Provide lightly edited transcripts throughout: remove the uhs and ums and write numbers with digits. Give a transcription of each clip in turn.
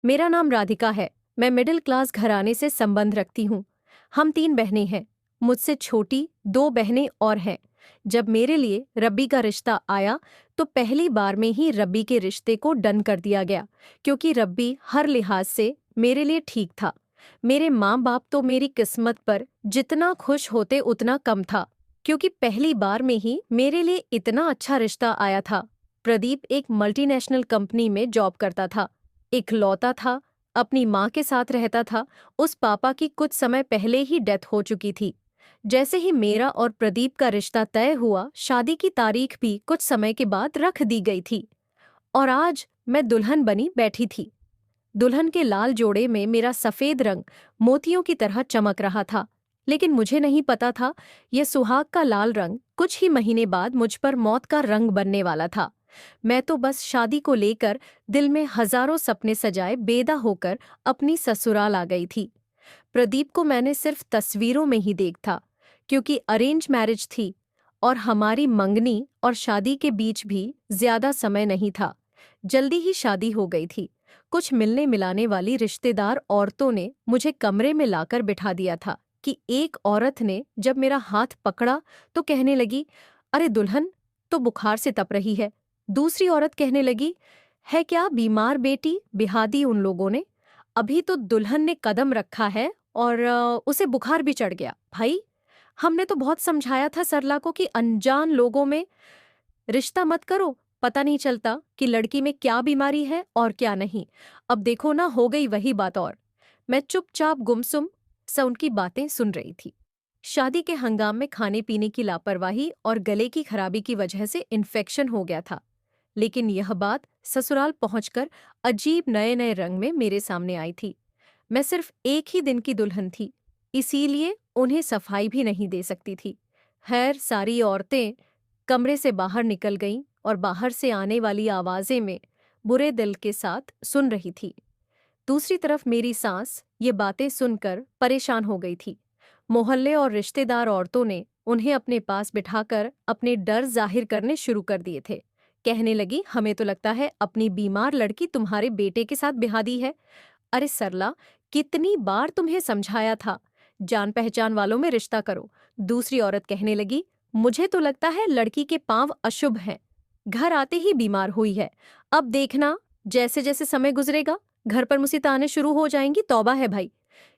मेरा नाम राधिका है। मैं मिडिल क्लास घराने से संबंध रखती हूँ। हम 3 बहनें हैं। मुझसे छोटी 2 बहनें और हैं। जब मेरे लिए रब्बी का रिश्ता आया तो पहली बार में ही रब्बी के रिश्ते को डन कर दिया गया, क्योंकि रब्बी हर लिहाज से मेरे लिए ठीक था। मेरे माँ बाप तो मेरी किस्मत पर जितना खुश होते उतना कम था, क्योंकि पहली बार में ही मेरे लिए इतना अच्छा रिश्ता आया था। प्रदीप एक मल्टीनेशनल कंपनी में जॉब करता था, इकलौता था, अपनी माँ के साथ रहता था। उस पापा की कुछ समय पहले ही डेथ हो चुकी थी। जैसे ही मेरा और प्रदीप का रिश्ता तय हुआ, शादी की तारीख भी कुछ समय के बाद रख दी गई थी और आज मैं दुल्हन बनी बैठी थी। दुल्हन के लाल जोड़े में मेरा सफेद रंग मोतियों की तरह चमक रहा था, लेकिन मुझे नहीं पता था यह सुहाग का लाल रंग कुछ ही महीने बाद मुझ पर मौत का रंग बनने वाला था। मैं तो बस शादी को लेकर दिल में हजारों सपने सजाए बेदा होकर अपनी ससुराल आ गई थी। प्रदीप को मैंने सिर्फ तस्वीरों में ही देखा, क्योंकि अरेंज मैरिज थी और हमारी मंगनी और शादी के बीच भी ज्यादा समय नहीं था। जल्दी ही शादी हो गई थी। कुछ मिलने मिलाने वाली रिश्तेदार औरतों ने मुझे कमरे में लाकर बिठा दिया था कि एक औरत ने जब मेरा हाथ पकड़ा तो कहने लगी, अरे दुल्हन तो बुखार से तप रही है। दूसरी औरत कहने लगी, है क्या बीमार बेटी? बिहा दी उन लोगों ने। अभी तो दुल्हन ने कदम रखा है और उसे बुखार भी चढ़ गया। भाई, हमने तो बहुत समझाया था सरला को कि अनजान लोगों में रिश्ता मत करो, पता नहीं चलता कि लड़की में क्या बीमारी है और क्या नहीं। अब देखो ना, हो गई वही बात। और मैं चुपचाप गुमसुम सा उनकी बातें सुन रही थी। शादी के हंगाम में खाने पीने की लापरवाही और गले की खराबी की वजह से इन्फेक्शन हो गया था, लेकिन यह बात ससुराल पहुंचकर अजीब नए नए रंग में मेरे सामने आई थी। मैं सिर्फ एक ही दिन की दुल्हन थी, इसीलिए उन्हें सफाई भी नहीं दे सकती थी। खैर, सारी औरतें कमरे से बाहर निकल गईं और बाहर से आने वाली आवाजें में बुरे दिल के साथ सुन रही थी। दूसरी तरफ मेरी सास ये बातें सुनकर परेशान हो गई थी। मोहल्ले और रिश्तेदार औरतों ने उन्हें अपने पास बिठाकर अपने डर जाहिर करने शुरू कर दिए थे। कहने लगी, हमें तो लगता है अपनी बीमार लड़की तुम्हारे बेटे के साथ बिहा दी है। अरे सरला, कितनी बार तुम्हें समझाया था, जान पहचान वालों में रिश्ता करो। दूसरी औरत कहने लगी, मुझे तो लगता है लड़की के पांव अशुभ हैं, घर आते ही बीमार हुई है। अब देखना, जैसे जैसे समय गुजरेगा घर पर मुसीबतें आने शुरू हो जाएंगी। तौबा है भाई।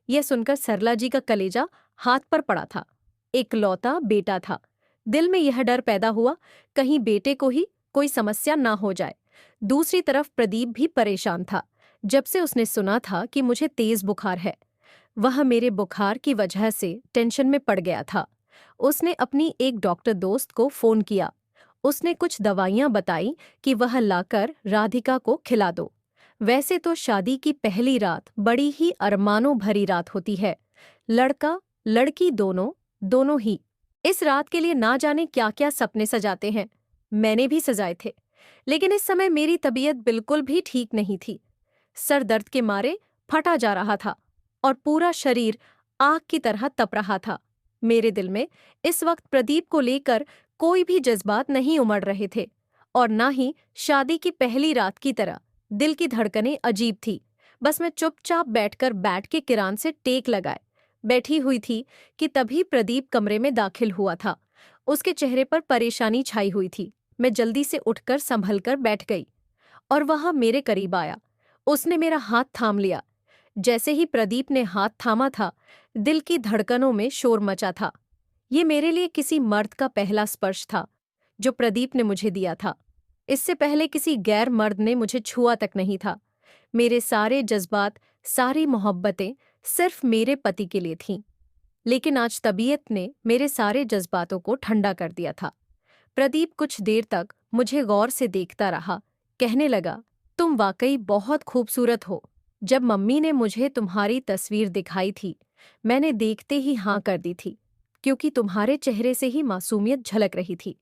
यह सुनकर सरला जी का कलेजा हाथ पर पड़ा था। इकलौता बेटा था। दिल में यह डर पैदा हुआ, कहीं बेटे को ही कोई समस्या ना हो जाए। दूसरी तरफ प्रदीप भी परेशान था। जब से उसने सुना था कि मुझे तेज बुखार है, वह मेरे बुखार की वजह से टेंशन में पड़ गया था। उसने अपनी एक डॉक्टर दोस्त को फोन किया। उसने कुछ दवाइयां बताई कि वह लाकर राधिका को खिला दो। वैसे तो शादी की पहली रात बड़ी ही अरमानों भरी रात होती है। लड़का लड़की दोनों दोनों ही इस रात के लिए ना जाने क्या क्या सपने सजाते हैं। मैंने भी सजाए थे, लेकिन इस समय मेरी तबीयत बिल्कुल भी ठीक नहीं थी। सर दर्द के मारे फटा जा रहा था और पूरा शरीर आग की तरह तप रहा था। मेरे दिल में इस वक्त प्रदीप को लेकर कोई भी जज्बात नहीं उमड़ रहे थे, और ना ही शादी की पहली रात की तरह दिल की धड़कनें अजीब थी। बस मैं चुपचाप बैठकर बैट के किरान से टेक लगाए बैठी हुई थी कि तभी प्रदीप कमरे में दाखिल हुआ था। उसके चेहरे पर परेशानी छाई हुई थी। मैं जल्दी से उठकर संभल कर बैठ गई और वह मेरे करीब आया। उसने मेरा हाथ थाम लिया। जैसे ही प्रदीप ने हाथ थामा था, दिल की धड़कनों में शोर मचा था। ये मेरे लिए किसी मर्द का पहला स्पर्श था जो प्रदीप ने मुझे दिया था। इससे पहले किसी गैर मर्द ने मुझे छुआ तक नहीं था। मेरे सारे जज्बात, सारी मोहब्बतें सिर्फ मेरे पति के लिए थीं। लेकिन आज तबीयत ने मेरे सारे जज्बातों को ठंडा कर दिया था। प्रदीप कुछ देर तक मुझे गौर से देखता रहा। कहने लगा, तुम वाकई बहुत खूबसूरत हो। जब मम्मी ने मुझे तुम्हारी तस्वीर दिखाई थी, मैंने देखते ही हाँ कर दी थी, क्योंकि तुम्हारे चेहरे से ही मासूमियत झलक रही थी।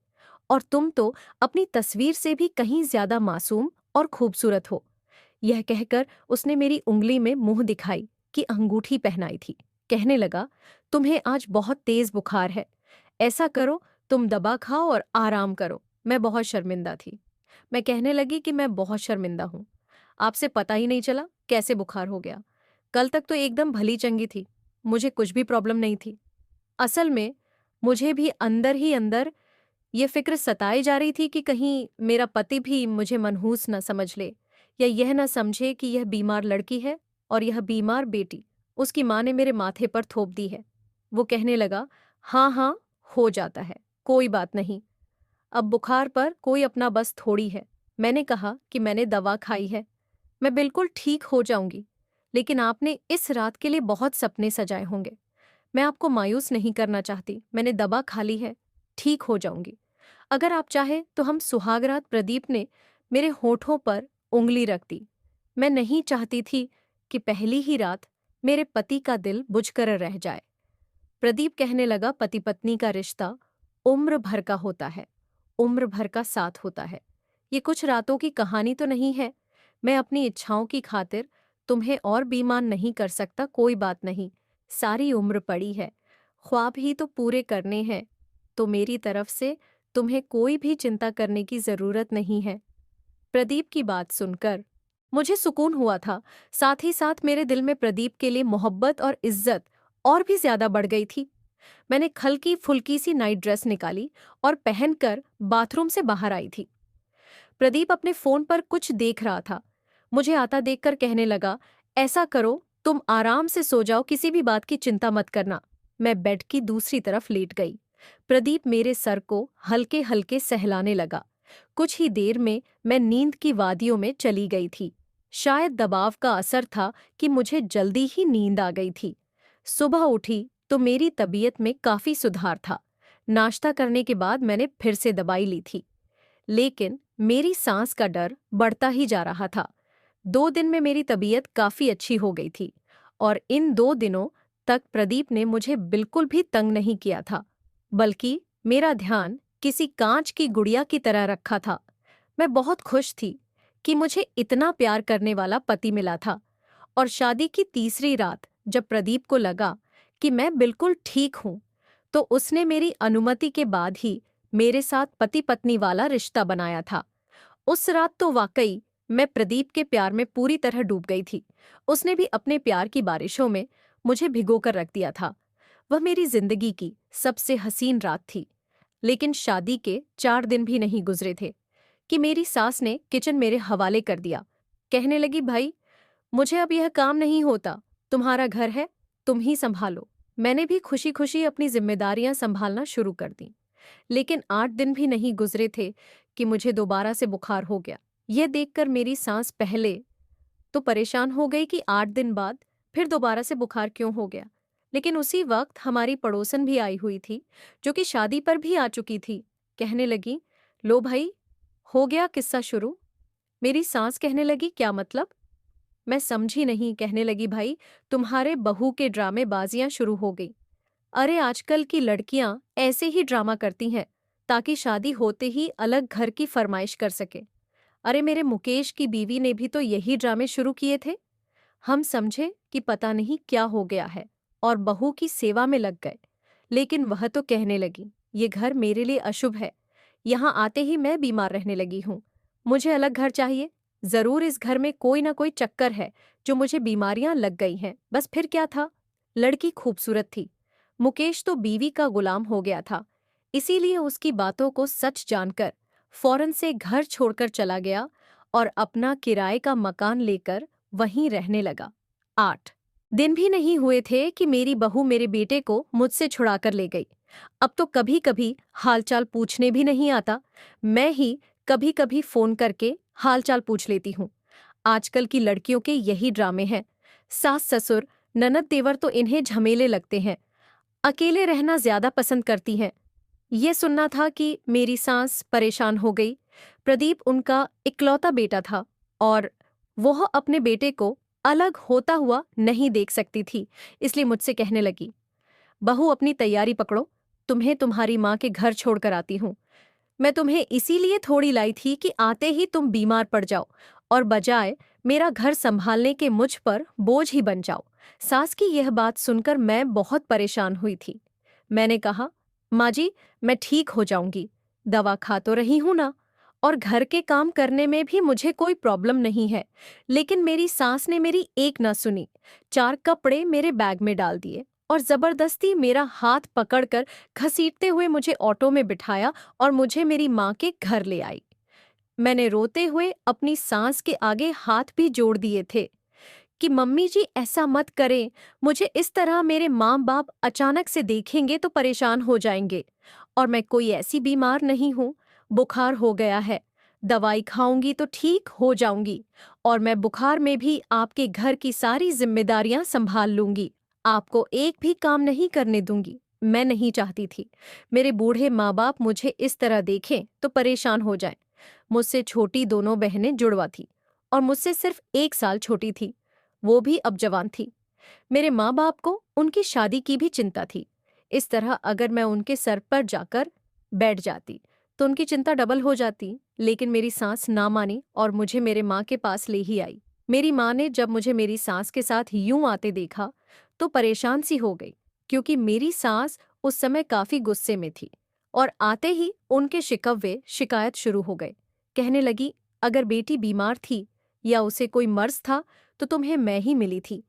और तुम तो अपनी तस्वीर से भी कहीं ज्यादा मासूम और खूबसूरत हो। यह कहकर उसने मेरी उंगली में मुंह दिखाई कि अंगूठी पहनाई थी। कहने लगा, तुम्हें आज बहुत तेज बुखार है। ऐसा करो, तुम दवा खाओ और आराम करो। मैं बहुत शर्मिंदा थी। मैं कहने लगी कि मैं बहुत शर्मिंदा हूँ। आपसे पता ही नहीं चला कैसे बुखार हो गया? कल तक तो एकदम भली चंगी थी, मुझे कुछ भी प्रॉब्लम नहीं थी। असल में मुझे भी अंदर ही अंदर ये फ़िक्र सताई जा रही थी कि कहीं मेरा पति भी मुझे मनहूस न समझ ले या यह न समझे कि यह बीमार लड़की है और यह बीमार बेटी उसकी माँ ने मेरे माथे पर थोप दी है। वो कहने लगा, हाँ हाँ, हो जाता है, कोई बात नहीं। अब बुखार पर कोई अपना बस थोड़ी है। मैंने कहा कि मैंने दवा खाई है, मैं बिल्कुल ठीक हो जाऊंगी, लेकिन आपने इस रात के लिए बहुत सपने सजाए होंगे। मैं आपको मायूस नहीं करना चाहती, मैंने दवा खा ली है, ठीक हो जाऊंगी। अगर आप चाहे तो हम सुहागरात। प्रदीप ने मेरे होठों पर उंगली रख दी। मैं नहीं चाहती थी कि पहली ही रात मेरे पति का दिल बुझकर रह जाए। प्रदीप कहने लगा, पति पत्नी का रिश्ता उम्र भर का होता है, उम्र भर का साथ होता है। ये कुछ रातों की कहानी तो नहीं है। मैं अपनी इच्छाओं की खातिर तुम्हें और बेईमान नहीं कर सकता, कोई बात नहीं। सारी उम्र पड़ी है, ख्वाब ही तो पूरे करने हैं, तो मेरी तरफ से तुम्हें कोई भी चिंता करने की जरूरत नहीं है। प्रदीप की बात सुनकर मुझे सुकून हुआ था, साथ ही साथ मेरे दिल में प्रदीप के लिए मोहब्बत और इज्जत और भी ज्यादा बढ़ गई थी। मैंने हल्की फुल्की सी नाइट ड्रेस निकाली और पहनकर बाथरूम से बाहर आई थी। प्रदीप अपने फोन पर कुछ देख रहा था। मुझे आता देखकर कहने लगा, ऐसा करो, तुम आराम से सो जाओ, किसी भी बात की चिंता मत करना। मैं बेड की दूसरी तरफ लेट गई। प्रदीप मेरे सर को हल्के हल्के सहलाने लगा। कुछ ही देर में मैं नींद की वादियों में चली गई थी। शायद दबाव का असर था कि मुझे जल्दी ही नींद आ गई थी। सुबह उठी तो मेरी तबीयत में काफी सुधार था। नाश्ता करने के बाद मैंने फिर से दवाई ली थी, लेकिन मेरी सांस का डर बढ़ता ही जा रहा था। 2 दिन में मेरी तबीयत काफी अच्छी हो गई थी और इन 2 दिनों तक प्रदीप ने मुझे बिल्कुल भी तंग नहीं किया था, बल्कि मेरा ध्यान किसी कांच की गुड़िया की तरह रखा था। मैं बहुत खुश थी कि मुझे इतना प्यार करने वाला पति मिला था। और शादी की तीसरी रात जब प्रदीप को लगा कि मैं बिल्कुल ठीक हूं, तो उसने मेरी अनुमति के बाद ही मेरे साथ पति पत्नी वाला रिश्ता बनाया था। उस रात तो वाकई मैं प्रदीप के प्यार में पूरी तरह डूब गई थी। उसने भी अपने प्यार की बारिशों में मुझे भिगोकर रख दिया था। वह मेरी जिंदगी की सबसे हसीन रात थी। लेकिन शादी के 4 दिन भी नहीं गुजरे थे कि मेरी सास ने किचन मेरे हवाले कर दिया। कहने लगी, भाई, मुझे अब यह काम नहीं होता, तुम्हारा घर है, तुम ही संभालो। मैंने भी खुशी खुशी अपनी जिम्मेदारियां संभालना शुरू कर दी। लेकिन 8 दिन भी नहीं गुजरे थे कि मुझे दोबारा से बुखार हो गया। यह देखकर मेरी सांस पहले तो परेशान हो गई कि 8 दिन बाद फिर दोबारा से बुखार क्यों हो गया। लेकिन उसी वक्त हमारी पड़ोसन भी आई हुई थी, जो कि शादी पर भी आ चुकी थी। कहने लगी, लो भाई, हो गया किस्सा शुरू। मेरी सांस कहने लगी, क्या मतलब? मैं समझी नहीं। कहने लगी, भाई, तुम्हारे बहू के ड्रामेबाजियां शुरू हो गई। अरे आजकल की लड़कियां ऐसे ही ड्रामा करती हैं ताकि शादी होते ही अलग घर की फरमाइश कर सके। अरे मेरे मुकेश की बीवी ने भी तो यही ड्रामे शुरू किए थे। हम समझे कि पता नहीं क्या हो गया है और बहू की सेवा में लग गए। लेकिन वह तो कहने लगी, ये घर मेरे लिए अशुभ है, यहाँ आते ही मैं बीमार रहने लगी हूँ, मुझे अलग घर चाहिए। जरूर इस घर में कोई ना कोई चक्कर है जो मुझे बीमारियां लग गई हैं। बस फिर क्या था, लड़की खूबसूरत थी। मुकेश तो बीवी का गुलाम हो गया था, इसीलिए उसकी बातों को सच जानकर फौरन से घर छोड़कर चला गया और अपना किराए का मकान लेकर वहीं रहने लगा। 8 दिन भी नहीं हुए थे कि मेरी बहू मेरे बेटे को मुझसे छुड़ाकर ले गई। अब तो कभी कभी हालचाल पूछने भी नहीं आता, मैं ही कभी कभी फोन करके हालचाल पूछ लेती हूँ। आजकल की लड़कियों के यही ड्रामे हैं। सास ससुर ननद देवर तो इन्हें झमेले लगते हैं, अकेले रहना ज्यादा पसंद करती हैं। ये सुनना था कि मेरी सास परेशान हो गई। प्रदीप उनका इकलौता बेटा था और वह अपने बेटे को अलग होता हुआ नहीं देख सकती थी, इसलिए मुझसे कहने लगी, बहू अपनी तैयारी पकड़ो, तुम्हें तुम्हारी माँ के घर छोड़कर आती हूँ। मैं तुम्हें इसीलिए थोड़ी लाई थी कि आते ही तुम बीमार पड़ जाओ और बजाय मेरा घर संभालने के मुझ पर बोझ ही बन जाओ। सास की यह बात सुनकर मैं बहुत परेशान हुई थी। मैंने कहा, माँ जी, मैं ठीक हो जाऊंगी, दवा खा तो रही हूं ना, और घर के काम करने में भी मुझे कोई प्रॉब्लम नहीं है। लेकिन मेरी सास ने मेरी एक ना सुनी, 4 कपड़े मेरे बैग में डाल दिए और जबरदस्ती मेरा हाथ पकड़कर घसीटते हुए मुझे ऑटो में बिठाया और मुझे मेरी माँ के घर ले आई। मैंने रोते हुए अपनी सास के आगे हाथ भी जोड़ दिए थे कि मम्मी जी ऐसा मत करें, मुझे इस तरह मेरे माँ बाप अचानक से देखेंगे तो परेशान हो जाएंगे। और मैं कोई ऐसी बीमार नहीं हूँ, बुखार हो गया है, दवाई खाऊंगी तो ठीक हो जाऊंगी और मैं बुखार में भी आपके घर की सारी जिम्मेदारियां संभाल लूंगी, आपको एक भी काम नहीं करने दूंगी। मैं नहीं चाहती थी मेरे बूढ़े माँ बाप मुझे इस तरह देखें तो परेशान हो जाएं। मुझसे छोटी दोनों बहनें जुड़वा थी और मुझसे सिर्फ 1 साल छोटी थी, वो भी अब जवान थी। मेरे माँ बाप को उनकी शादी की भी चिंता थी। इस तरह अगर मैं उनके सर पर जाकर बैठ जाती तो उनकी चिंता डबल हो जाती। लेकिन मेरी सास ना मानी और मुझे मेरे माँ के पास ले ही आई। मेरी माँ ने जब मुझे मेरी सास के साथ यूं आते देखा तो परेशान सी हो गई, क्योंकि मेरी सास उस समय काफी गुस्से में थी और आते ही उनके शिकवे शिकायत शुरू हो गए। कहने लगी, अगर बेटी बीमार थी या उसे कोई मर्ज था तो तुम्हें मैं ही मिली थी।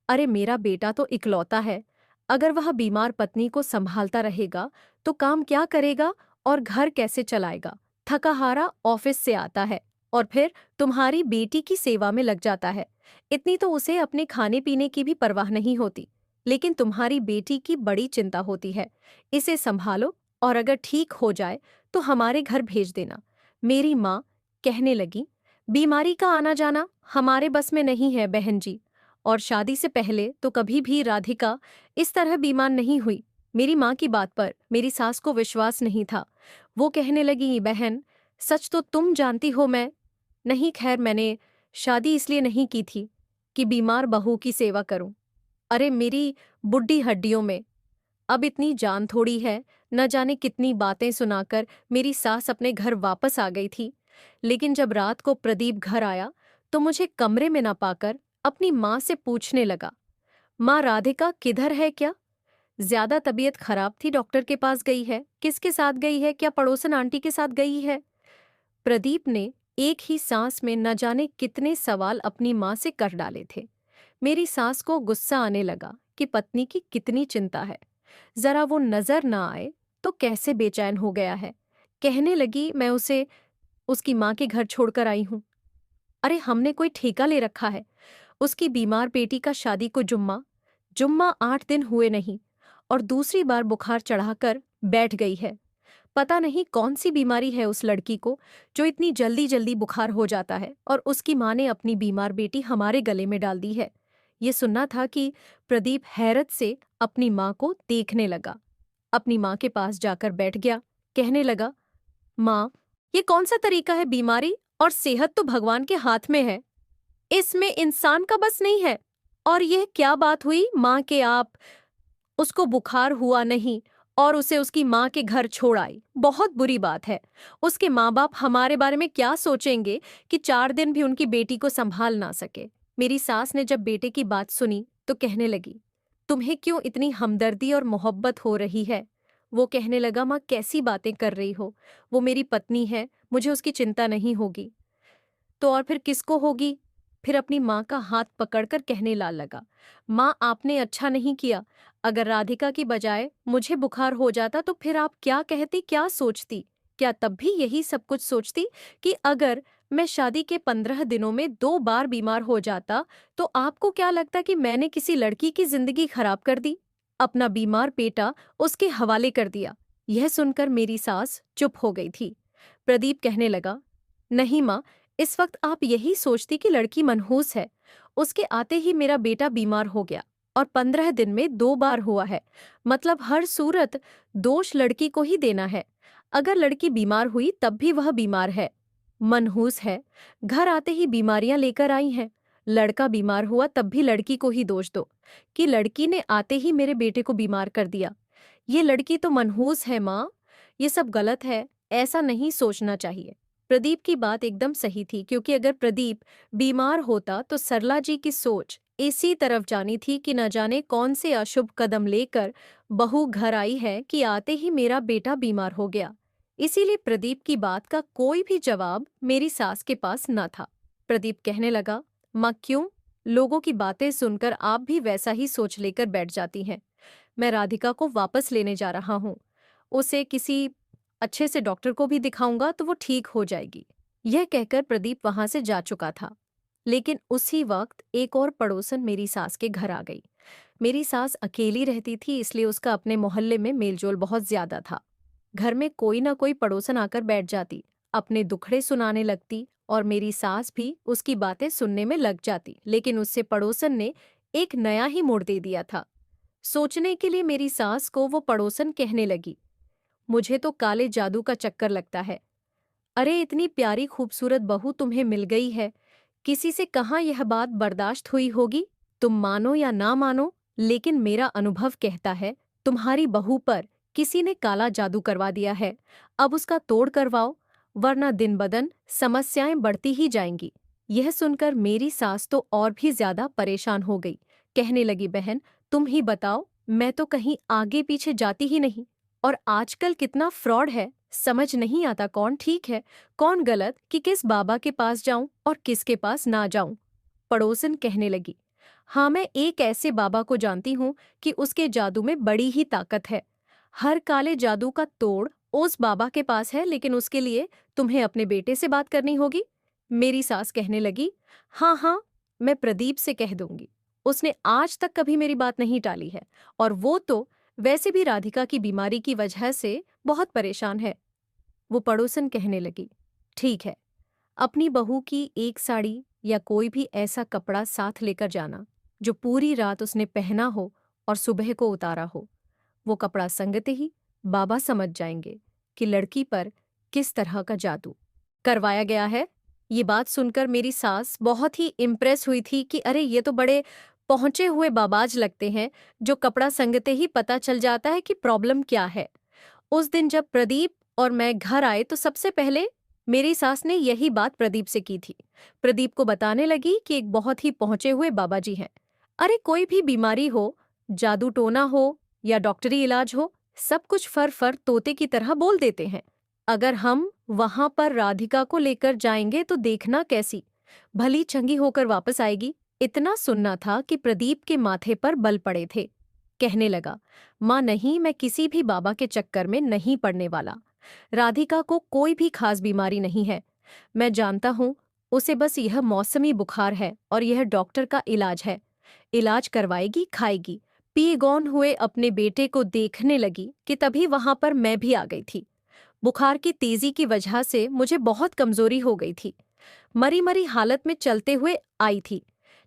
अरे मेरा बेटा तो इकलौता है, अगर वह बीमार पत्नी को संभालता रहेगा तो काम क्या करेगा और घर कैसे चलाएगा। थका हारा ऑफिस से आता है और फिर तुम्हारी बेटी की सेवा में लग जाता है। इतनी तो उसे अपने खाने पीने की भी परवाह नहीं होती, लेकिन तुम्हारी बेटी की बड़ी चिंता होती है। इसे संभालो और अगर ठीक हो जाए तो हमारे घर भेज देना। मेरी माँ कहने लगी, बीमारी का आना जाना हमारे बस में नहीं है बहन जी, और शादी से पहले तो कभी भी राधिका इस तरह बीमार नहीं हुई। मेरी माँ की बात पर मेरी सास को विश्वास नहीं था। वो कहने लगी, बहन सच तो तुम जानती हो मैं नहीं, खैर मैंने शादी इसलिए नहीं की थी कि बीमार बहू की सेवा करूं। अरे मेरी बुढ़ी हड्डियों में अब इतनी जान थोड़ी है। न जाने कितनी बातें सुनाकर मेरी सास अपने घर वापस आ गई थी। लेकिन जब रात को प्रदीप घर आया तो मुझे कमरे में न पाकर अपनी माँ से पूछने लगा, माँ राधिका किधर है क्या? ज्यादा तबीयत खराब थी, डॉक्टर के पास गई है? किसके साथ गई है? क्या पड़ोसन आंटी के साथ गई है? प्रदीप ने एक ही सांस में न जाने कितने सवाल अपनी माँ से कर डाले थे। मेरी सास को गुस्सा आने लगा कि पत्नी की कितनी चिंता है, जरा वो नजर ना आए तो कैसे बेचैन हो गया है। कहने लगी, मैं उसे उसकी माँ के घर छोड़कर आई हूँ। अरे हमने कोई ठेका ले रखा है? उसकी बीमार बेटी का शादी को जुम्मा जुम्मा 8 दिन हुए नहीं और दूसरी बार बुखार चढ़ाकर बैठ गई है। पता नहीं कौन सी बीमारी है उस लड़की को जो इतनी जल्दी जल्दी बुखार हो जाता है, और उसकी माँ ने अपनी बीमार बेटी हमारे गले में डाल दी है। ये सुनना था कि प्रदीप हैरत से अपनी माँ को देखने लगा। अपनी माँ के पास जाकर बैठ गया। कहने लगा, माँ ये कौन सा तरीका है? बीमारी और सेहत तो भगवान के हाथ में है, इसमें इंसान का बस नहीं है। और यह क्या बात हुई माँ के आप उसको बुखार हुआ नहीं और उसे उसकी माँ के घर छोड़ आई? बहुत बुरी बात है। उसके माँ बाप हमारे बारे में क्या सोचेंगे कि 4 दिन भी उनकी बेटी को संभाल ना सके। मेरी सास ने जब बेटे की बात सुनी तो कहने लगी, तुम्हें क्यों इतनी हमदर्दी और मोहब्बत हो रही है? वो कहने लगा, माँ कैसी बातें कर रही हो, वो मेरी पत्नी है, मुझे उसकी चिंता नहीं होगी तो और फिर किसको होगी? फिर अपनी माँ का हाथ पकड़कर कहने लगा, माँ आपने अच्छा नहीं किया। अगर राधिका की बजाय मुझे बुखार हो जाता तो फिर आप क्या कहती, क्या सोचती? क्या तब भी यही सब कुछ सोचती कि अगर मैं शादी के 15 दिनों में 2 बार बीमार हो जाता तो आपको क्या लगता कि मैंने किसी लड़की की जिंदगी खराब कर दी, अपना बीमार बेटा उसके हवाले कर दिया? यह सुनकर मेरी सास चुप हो गई थी। प्रदीप कहने लगा, नहीं माँ, इस वक्त आप यही सोचती कि लड़की मनहूस है। उसके आते ही मेरा बेटा बीमार हो गया और 15 दिन में 2 बार हुआ है, मतलब हर सूरत दोष लड़की को ही देना है। अगर लड़की बीमार हुई तब भी वह बीमार है, मनहूस है, घर आते ही बीमारियां लेकर आई हैं। लड़का बीमार हुआ तब भी लड़की को ही दोष दो कि लड़की ने आते ही मेरे बेटे को बीमार कर दिया। ये लड़की तो मनहूस है माँ, ये सब गलत है, ऐसा नहीं सोचना चाहिए। प्रदीप की बात एकदम सही थी, क्योंकि अगर प्रदीप बीमार होता तो सरला जी की सोच इसी तरफ जानी थी कि न जाने कौन से अशुभ कदम लेकर बहू घर आई है कि आते ही मेरा बेटा बीमार हो गया। इसीलिए प्रदीप की बात का कोई भी जवाब मेरी सास के पास न था। प्रदीप कहने लगा, माँ क्यों? लोगों की बातें सुनकर आप भी वैसा ही सोच लेकर बैठ जाती हैं। मैं राधिका को वापस लेने जा रहा हूँ। उसे किसी अच्छे से डॉक्टर को भी दिखाऊंगा तो वो ठीक हो जाएगी। यह कहकर प्रदीप वहां से जा चुका था। लेकिन उसी वक्त एक और पड़ोसन मेरी सास के घर आ गई। मेरी सास अकेली रहती थी, इसलिए उसका अपने मोहल्ले में मेलजोल बहुत ज्यादा था। घर में कोई ना कोई पड़ोसन आकर बैठ जाती, अपने दुखड़े सुनाने लगती और मेरी सास भी उसकी बातें सुनने में लग जाती। लेकिन उससे पड़ोसन ने एक नया ही मोड़ दे दिया था। सोचने के लिए मेरी सास को वो पड़ोसन कहने लगी, मुझे तो काले जादू का चक्कर लगता है। अरे इतनी प्यारी खूबसूरत बहू तुम्हें मिल गई है, किसी से कहाँ यह बात बर्दाश्त हुई होगी? तुम मानो या ना मानो, लेकिन मेरा अनुभव कहता है तुम्हारी बहू पर किसी ने काला जादू करवा दिया है। अब उसका तोड़ करवाओ, वरना दिन बदन समस्याएं बढ़ती ही जाएंगी। यह सुनकर मेरी सास तो और भी ज्यादा परेशान हो गई। कहने लगी, बहन तुम ही बताओ, मैं तो कहीं आगे पीछे जाती ही नहीं। और आजकल कितना फ्रॉड है, समझ नहीं आता कौन ठीक है कौन गलत, कि किस बाबा के पास जाऊं और किसके पास ना जाऊं। पड़ोसन कहने लगी, हाँ मैं एक ऐसे बाबा को जानती हूँ कि उसके जादू में बड़ी ही ताकत है। हर काले जादू का तोड़ उस बाबा के पास है, लेकिन उसके लिए तुम्हें अपने बेटे से बात करनी होगी। मेरी सास कहने लगी, हाँ हाँ, मैं प्रदीप से कह दूंगी। उसने आज तक कभी मेरी बात नहीं टाली है, और वो तो वैसे भी राधिका की बीमारी की वजह से बहुत परेशान है। वो पड़ोसन कहने लगी, ठीक है, अपनी बहू की एक साड़ी या कोई भी ऐसा कपड़ा साथ लेकर जाना जो पूरी रात उसने पहना हो और सुबह को उतारा हो। वो कपड़ा संगते ही बाबा समझ जाएंगे कि लड़की पर किस तरह का जादू करवाया गया है। ये बात सुनकर मेरी सास बहुत ही इम्प्रेस हुई थी कि अरे ये तो बड़े पहुंचे हुए बाबाज लगते हैं, जो कपड़ा संगते ही पता चल जाता है कि प्रॉब्लम क्या है। उस दिन जब प्रदीप और मैं घर आए तो सबसे पहले मेरी सास ने यही बात प्रदीप से की थी। प्रदीप को बताने लगी कि एक बहुत ही पहुंचे हुए बाबा जी हैं। अरे कोई भी बीमारी हो, जादू टोना हो या डॉक्टरी इलाज हो, सब कुछ फर फर तोते की तरह बोल देते हैं। अगर हम वहां पर राधिका को लेकर जाएंगे तो देखना कैसी भली चंगी होकर वापस आएगी। इतना सुनना था कि प्रदीप के माथे पर बल पड़े थे। कहने लगा, माँ नहीं, मैं किसी भी बाबा के चक्कर में नहीं पड़ने वाला। राधिका को कोई भी खास बीमारी नहीं है। मैं जानता हूँ उसे बस यह मौसमी बुखार है और यह डॉक्टर का इलाज है। इलाज करवाएगी, खाएगी। पी गौन हुए अपने बेटे को देखने लगी कि तभी वहां पर मैं भी आ गई थी। बुखार की तेजी की वजह से मुझे बहुत कमजोरी हो गई थी। मरी मरी हालत में चलते हुए आई थी,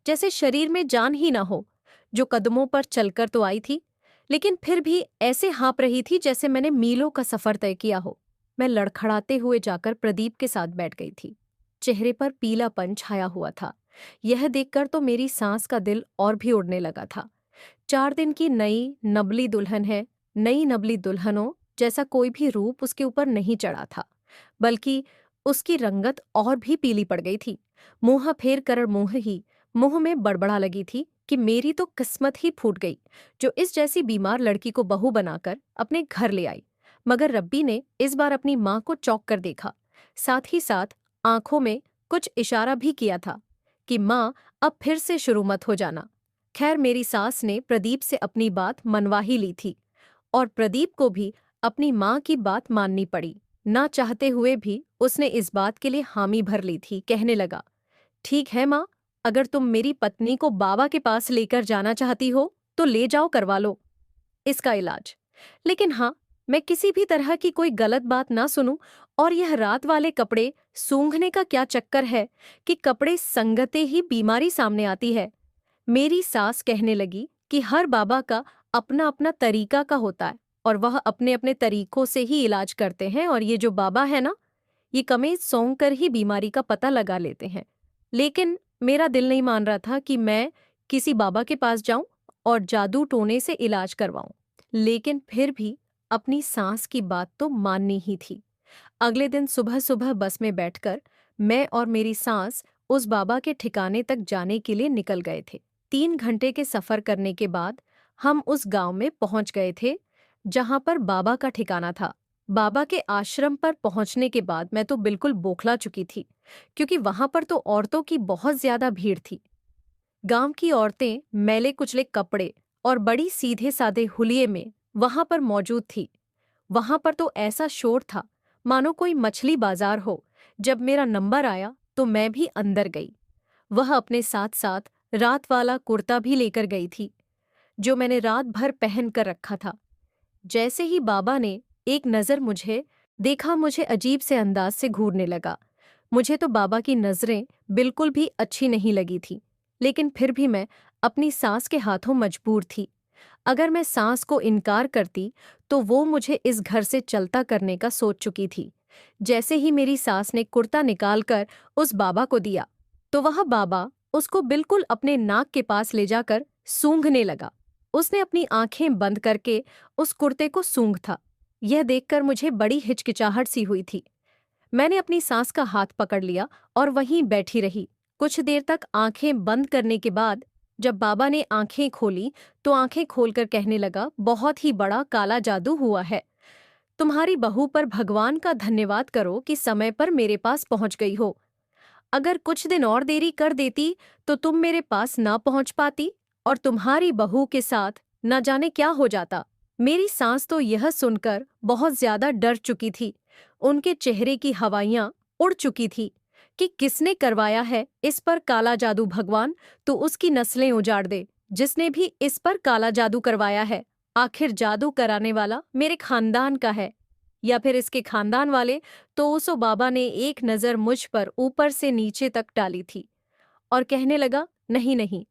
जैसे शरीर में जान ही ना हो। जो कदमों पर चलकर तो आई थी, लेकिन फिर भी ऐसे हाँप रही थी जैसे मैंने मीलों का सफर तय किया हो। मैं लड़खड़ाते हुए जाकर प्रदीप के साथ बैठ गई थी। चेहरे पर पीलापन छाया हुआ था। यह देखकर तो मेरी सांस का दिल और भी उड़ने लगा था। 4 दिन की नई नबली दुल्हन है। नई नबली दुल्हनों जैसा कोई भी रूप उसके ऊपर नहीं चढ़ा था, बल्कि उसकी रंगत और भी पीली पड़ गई थी। मुंह फेर कर मुंह में बड़बड़ा लगी थी कि मेरी तो किस्मत ही फूट गई, जो इस जैसी बीमार लड़की को बहू बनाकर अपने घर ले आई। मगर रब्बी ने इस बार अपनी माँ को चौंक कर देखा, साथ ही साथ आंखों में कुछ इशारा भी किया था कि माँ अब फिर से शुरू मत हो जाना। खैर मेरी सास ने प्रदीप से अपनी बात मनवा ही ली थी, और प्रदीप को भी अपनी माँ की बात माननी पड़ी। ना चाहते हुए भी उसने इस बात के लिए हामी भर ली थी। कहने लगा, ठीक है माँ, अगर तुम मेरी पत्नी को बाबा के पास लेकर जाना चाहती हो तो ले जाओ, करवा लो इसका इलाज। लेकिन हाँ, मैं किसी भी तरह की कोई गलत बात ना सुनूं। और यह रात वाले कपड़े सूंघने का क्या चक्कर है कि कपड़े संगते ही बीमारी सामने आती है। मेरी सास कहने लगी कि हर बाबा का अपना अपना तरीका का होता है, और वह अपने अपने तरीकों से ही इलाज करते हैं, और ये जो बाबा है ना, ये कमेज सौंग कर ही बीमारी का पता लगा लेते हैं। लेकिन मेरा दिल नहीं मान रहा था कि मैं किसी बाबा के पास जाऊं और जादू टोने से इलाज करवाऊं। लेकिन फिर भी अपनी सास की बात तो माननी ही थी। अगले दिन सुबह सुबह बस में बैठकर मैं और मेरी सास उस बाबा के ठिकाने तक जाने के लिए निकल गए थे। 3 घंटे के सफर करने के बाद हम उस गांव में पहुंच गए थे जहां पर बाबा का ठिकाना था। बाबा के आश्रम पर पहुंचने के बाद मैं तो बिल्कुल बौखला चुकी थी, क्योंकि वहां पर तो औरतों की बहुत ज्यादा भीड़ थी। गांव की औरतें मैले कुचले कपड़े और बड़ी सीधे साधे हुलिये में वहां पर मौजूद थी। वहां पर तो ऐसा शोर था मानो कोई मछली बाजार हो। जब मेरा नंबर आया तो मैं भी अंदर गई। वह अपने साथ साथ रात वाला कुर्ता भी लेकर गई थी, जो मैंने रात भर पहन कर रखा था। जैसे ही बाबा ने एक नज़र मुझे देखा, मुझे अजीब से अंदाज से घूरने लगा। मुझे तो बाबा की नज़रें बिल्कुल भी अच्छी नहीं लगी थी, लेकिन फिर भी मैं अपनी सास के हाथों मजबूर थी। अगर मैं सास को इनकार करती तो वो मुझे इस घर से चलता करने का सोच चुकी थी। जैसे ही मेरी सास ने कुर्ता निकालकर उस बाबा को दिया, तो वह बाबा उसको बिल्कुल अपने नाक के पास ले जाकर सूंघने लगा। उसने अपनी आंखें बंद करके उस कुर्ते को सूंघ था। यह देखकर मुझे बड़ी हिचकिचाहट सी हुई थी। मैंने अपनी सास का हाथ पकड़ लिया और वहीं बैठी रही। कुछ देर तक आंखें बंद करने के बाद जब बाबा ने आंखें खोली तो आंखें खोलकर कहने लगा, बहुत ही बड़ा काला जादू हुआ है। तुम्हारी बहू पर भगवान का धन्यवाद करो कि समय पर मेरे पास पहुंच गई हो। अगर कुछ दिन और देरी कर देती तो तुम मेरे पास ना पहुंच पाती और तुम्हारी बहू के साथ न जाने क्या हो जाता। मेरी सास तो यह सुनकर बहुत ज्यादा डर चुकी थी। उनके चेहरे की हवाइयां उड़ चुकी थी कि किसने करवाया है इस पर काला जादू। भगवान तो उसकी नस्लें उजाड़ दे जिसने भी इस पर काला जादू करवाया है। आखिर जादू कराने वाला मेरे खानदान का है या फिर इसके खानदान वाले। तो उसो बाबा ने एक नज़र मुझ पर ऊपर से नीचे तक डाली थी और कहने लगा, नहीं नहीं,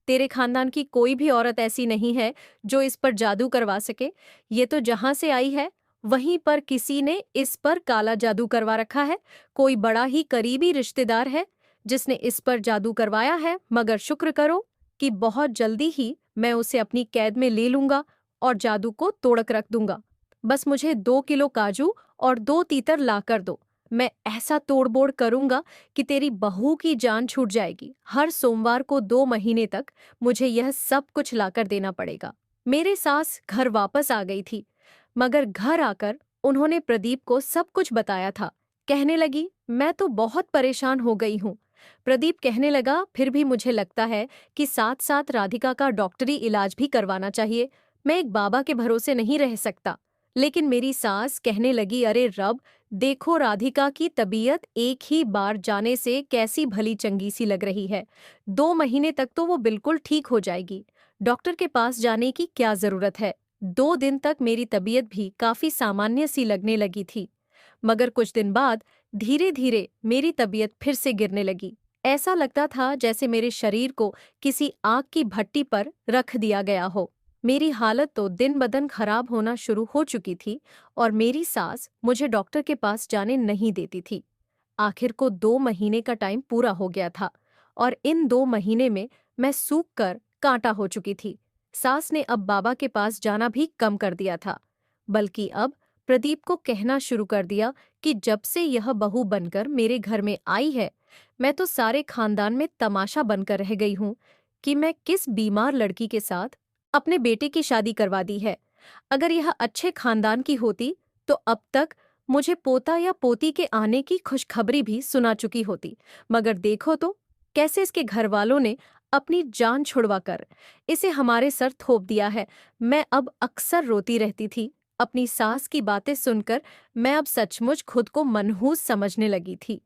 तेरे खानदान की कोई भी औरत ऐसी नहीं है जो इस पर जादू करवा सके। ये तो जहां से आई है वहीं पर किसी ने इस पर काला जादू करवा रखा है। कोई बड़ा ही करीबी रिश्तेदार है जिसने इस पर जादू करवाया है। मगर शुक्र करो कि बहुत जल्दी ही मैं उसे अपनी कैद में ले लूंगा और जादू को तोड़क रख दूंगा। बस मुझे 2 किलो काजू और 2 तीतर ला कर दो। मैं ऐसा तोड़बोड़ करूंगा कि तेरी बहू की जान छूट जाएगी। हर सोमवार को 2 महीने तक मुझे यह सब कुछ लाकर देना पड़ेगा। मेरे सास घर वापस आ गई थी, मगर घर आकर उन्होंने प्रदीप को सब कुछ बताया था। कहने लगी, मैं तो बहुत परेशान हो गई हूँ। प्रदीप कहने लगा, फिर भी मुझे लगता है कि साथ साथ राधिका का डॉक्टरी इलाज भी करवाना चाहिए। मैं एक बाबा के भरोसे नहीं रह सकता। लेकिन मेरी सास कहने लगी, अरे रब, देखो राधिका की तबीयत एक ही बार जाने से कैसी भली चंगी सी लग रही है। 2 महीने तक तो वो बिल्कुल ठीक हो जाएगी। डॉक्टर के पास जाने की क्या जरूरत है। 2 दिन तक मेरी तबीयत भी काफी सामान्य सी लगने लगी थी, मगर कुछ दिन बाद धीरे धीरे मेरी तबीयत फिर से गिरने लगी। ऐसा लगता था जैसे मेरे शरीर को किसी आग की भट्टी पर रख दिया गया हो। मेरी हालत तो दिन बदन खराब होना शुरू हो चुकी थी और मेरी सास मुझे डॉक्टर के पास जाने नहीं देती थी। आखिर को 2 महीने का टाइम पूरा हो गया था और इन 2 महीने में मैं सूख कर कांटा हो चुकी थी। सास ने अब बाबा के पास जाना भी कम कर दिया था, बल्कि अब प्रदीप को कहना शुरू कर दिया कि जब से यह बहू बनकर मेरे घर में आई है, मैं तो सारे खानदान में तमाशा बनकर रह गई हूँ कि मैं किस बीमार लड़की के साथ अपने बेटे की शादी करवा दी है। अगर यह अच्छे खानदान की होती तो अब तक मुझे पोता या पोती के आने की खुशखबरी भी सुना चुकी होती। मगर देखो तो कैसे इसके घर वालों ने अपनी जान छुड़वा कर इसे हमारे सर थोप दिया है। मैं अब अक्सर रोती रहती थी। अपनी सास की बातें सुनकर मैं अब सचमुच खुद को मनहूस समझने लगी थी।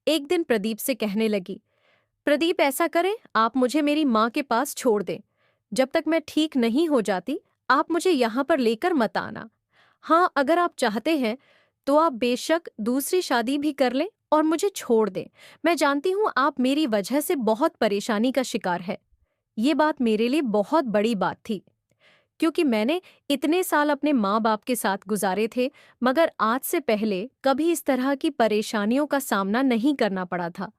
एक दिन प्रदीप से कहने लगी, प्रदीप ऐसा करें, आप मुझे मेरी माँ के पास छोड़ दें। जब तक मैं ठीक नहीं हो जाती आप मुझे यहाँ पर लेकर मत आना। हाँ, अगर आप चाहते हैं तो आप बेशक दूसरी शादी भी कर लें और मुझे छोड़ दें। मैं जानती हूँ आप मेरी वजह से बहुत परेशानी का शिकार है। ये बात मेरे लिए बहुत बड़ी बात थी, क्योंकि मैंने इतने साल अपने माँ बाप के साथ गुजारे थे, मगर आज से पहले कभी इस तरह की परेशानियों का सामना नहीं करना पड़ा था।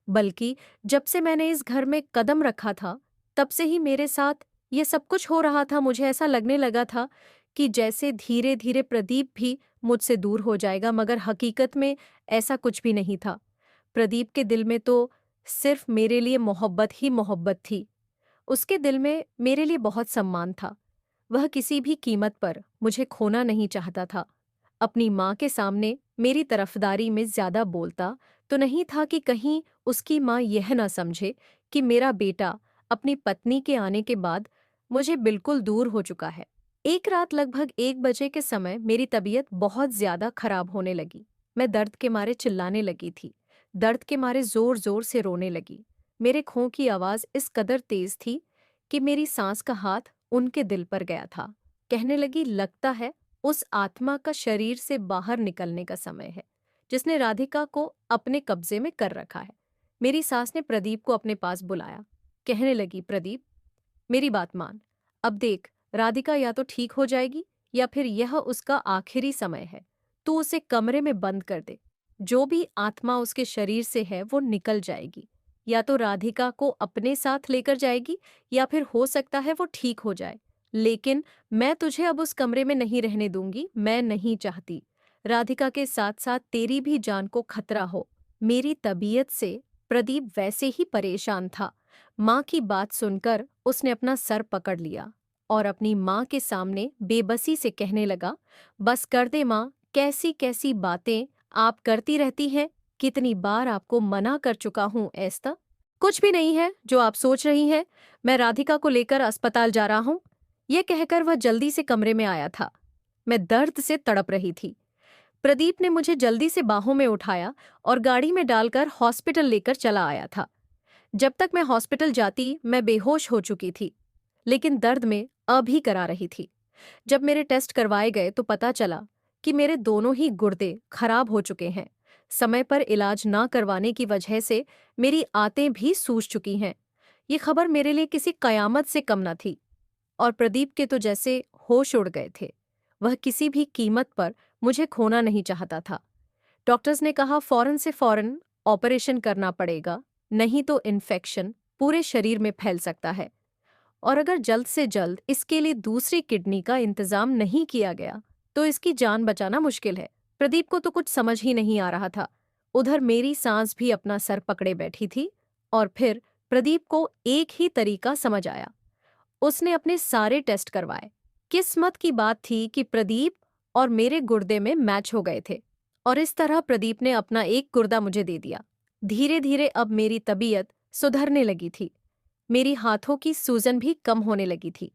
बल्कि जब से मैंने इस घर में कदम रखा था, तब से ही मेरे साथ ये सब कुछ हो रहा था। मुझे ऐसा लगने लगा था कि जैसे धीरे धीरे प्रदीप भी मुझसे दूर हो जाएगा, मगर हकीकत में ऐसा कुछ भी नहीं था। प्रदीप के दिल में तो सिर्फ मेरे लिए मोहब्बत ही मोहब्बत थी। उसके दिल में मेरे लिए बहुत सम्मान था। वह किसी भी कीमत पर मुझे खोना नहीं चाहता था। अपनी माँ के सामने मेरी तरफदारी में ज्यादा बोलता तो नहीं था कि कहीं उसकी माँ यह न समझे कि मेरा बेटा अपनी पत्नी के आने के बाद मुझे बिल्कुल दूर हो चुका है। एक रात लगभग 1 बजे के समय मेरी तबीयत बहुत ज्यादा खराब होने लगी। मैं दर्द के मारे चिल्लाने लगी थी, दर्द के मारे जोर जोर से रोने लगी। मेरे खों की आवाज इस कदर तेज थी कि मेरी सांस का हाथ उनके दिल पर गया था। कहने लगी, लगता है उस आत्मा का शरीर से बाहर निकलने का समय है जिसने राधिका को अपने कब्जे में कर रखा है। मेरी सास ने प्रदीप को अपने पास बुलाया। कहने लगी, प्रदीप, मेरी बात मान। अब देख, राधिका या तो ठीक हो जाएगी या फिर यह उसका आखिरी समय है। तू उसे कमरे में बंद कर दे। जो भी आत्मा उसके शरीर से है वो निकल जाएगी। या तो राधिका को अपने साथ लेकर जाएगी या फिर हो सकता है वो ठीक हो जाए। लेकिन मैं तुझे अब उस कमरे में नहीं रहने दूंगी। मैं नहीं चाहती राधिका के साथ साथ तेरी भी जान को खतरा हो। मेरी तबीयत से प्रदीप वैसे ही परेशान था। माँ की बात सुनकर उसने अपना सर पकड़ लिया और अपनी माँ के सामने बेबसी से कहने लगा, बस कर दे माँ, कैसी कैसी बातें आप करती रहती हैं। कितनी बार आपको मना कर चुका हूँ ऐस्ता। कुछ भी नहीं है जो आप सोच रही हैं। मैं राधिका को लेकर अस्पताल जा रहा हूँ। यह कहकर वह जल्दी से कमरे में आया था। मैं दर्द से तड़प रही थी। प्रदीप ने मुझे जल्दी से बाहों में उठाया और गाड़ी में डालकर हॉस्पिटल लेकर चला आया था। जब तक मैं हॉस्पिटल जाती मैं बेहोश हो चुकी थी, लेकिन दर्द में अभी करा रही थी। जब मेरे टेस्ट करवाए गए तो पता चला कि मेरे दोनों ही गुर्दे खराब हो चुके हैं। समय पर इलाज ना करवाने की वजह से मेरी आंतें भी सूज चुकी हैं। ये खबर मेरे लिए किसी कयामत से कम न थी। और प्रदीप के तो जैसे होश उड़ गए थे। वह किसी भी कीमत पर मुझे खोना नहीं चाहता था। डॉक्टर्स ने कहा फौरन से फौरन ऑपरेशन करना पड़ेगा, नहीं तो इन्फेक्शन पूरे शरीर में फैल सकता है। और अगर जल्द से जल्द इसके लिए दूसरी किडनी का इंतजाम नहीं किया गया तो इसकी जान बचाना मुश्किल है। प्रदीप को तो कुछ समझ ही नहीं आ रहा था। उधर मेरी सांस भी अपना सर पकड़े बैठी थी। और फिर प्रदीप को एक ही तरीका समझ आया। उसने अपने सारे टेस्ट करवाए। किस्मत की बात थी कि प्रदीप और मेरे गुर्दे में मैच हो गए थे और इस तरह प्रदीप ने अपना एक गुर्दा मुझे दे दिया। धीरे धीरे अब मेरी तबीयत सुधरने लगी थी। मेरी हाथों की सूजन भी कम होने लगी थी।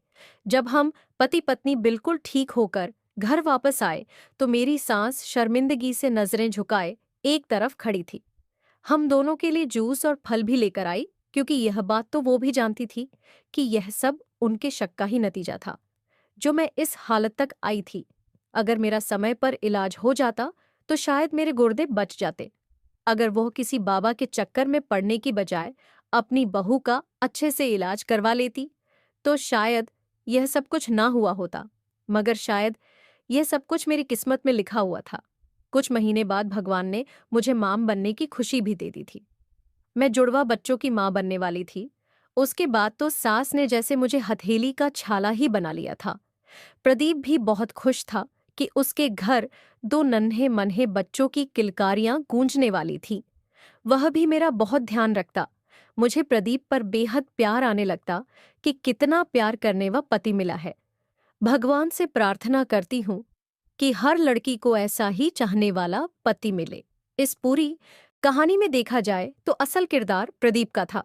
जब हम पति पत्नी बिल्कुल ठीक होकर घर वापस आए तो मेरी सांस शर्मिंदगी से नजरें झुकाए एक तरफ खड़ी थी। हम दोनों के लिए जूस और फल भी लेकर आई, क्योंकि यह बात तो वो भी जानती थी कि यह सब उनके शक का ही नतीजा था जो मैं इस हालत तक आई थी। अगर मेरा समय पर इलाज हो जाता तो शायद मेरे गुर्दे बच जाते। अगर वह किसी बाबा के चक्कर में पड़ने की बजाय अपनी बहू का अच्छे से इलाज करवा लेती तो शायद यह सब कुछ ना हुआ होता। मगर शायद यह सब कुछ मेरी किस्मत में लिखा हुआ था। कुछ महीने बाद भगवान ने मुझे मां बनने की खुशी भी दे दी थी। मैं जुड़वा बच्चों की मां बनने वाली थी। उसके बाद तो सास ने जैसे मुझे हथेली का छाला ही बना लिया था। प्रदीप भी बहुत खुश था कि उसके घर 2 नन्हे मनहे बच्चों की किलकारियां गूंजने वाली थी। वह भी मेरा बहुत ध्यान रखता। मुझे प्रदीप पर बेहद प्यार आने लगता कि कितना प्यार करने वा पति मिला है। भगवान से प्रार्थना करती हूँ कि हर लड़की को ऐसा ही चाहने वाला पति मिले। इस पूरी कहानी में देखा जाए तो असल किरदार प्रदीप का था।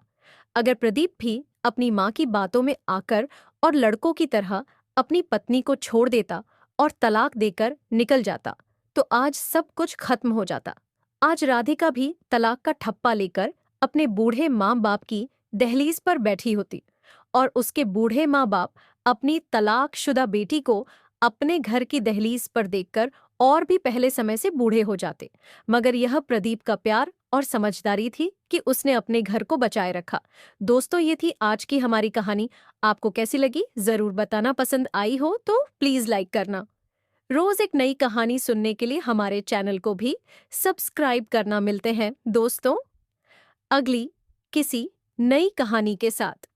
अगर प्रदीप भी अपनी माँ की बातों में आकर और लड़कों की तरह अपनी पत्नी को छोड़ देता और तलाक देकर निकल जाता तो आज सब कुछ खत्म हो जाता। आज राधिका भी तलाक का ठप्पा लेकर अपने बूढ़े माँ बाप की दहलीज पर बैठी होती और उसके बूढ़े माँ बाप अपनी तलाकशुदा बेटी को अपने घर की दहलीज पर देखकर और भी पहले समय से बूढ़े हो जाते। मगर यह प्रदीप का प्यार और समझदारी थी कि उसने अपने घर को बचाए रखा। दोस्तों, ये थी आज की हमारी कहानी। आपको कैसी लगी जरूर बताना। पसंद आई हो तो प्लीज लाइक करना। रोज एक नई कहानी सुनने के लिए हमारे चैनल को भी सब्सक्राइब करना। मिलते हैं दोस्तों अगली किसी नई कहानी के साथ।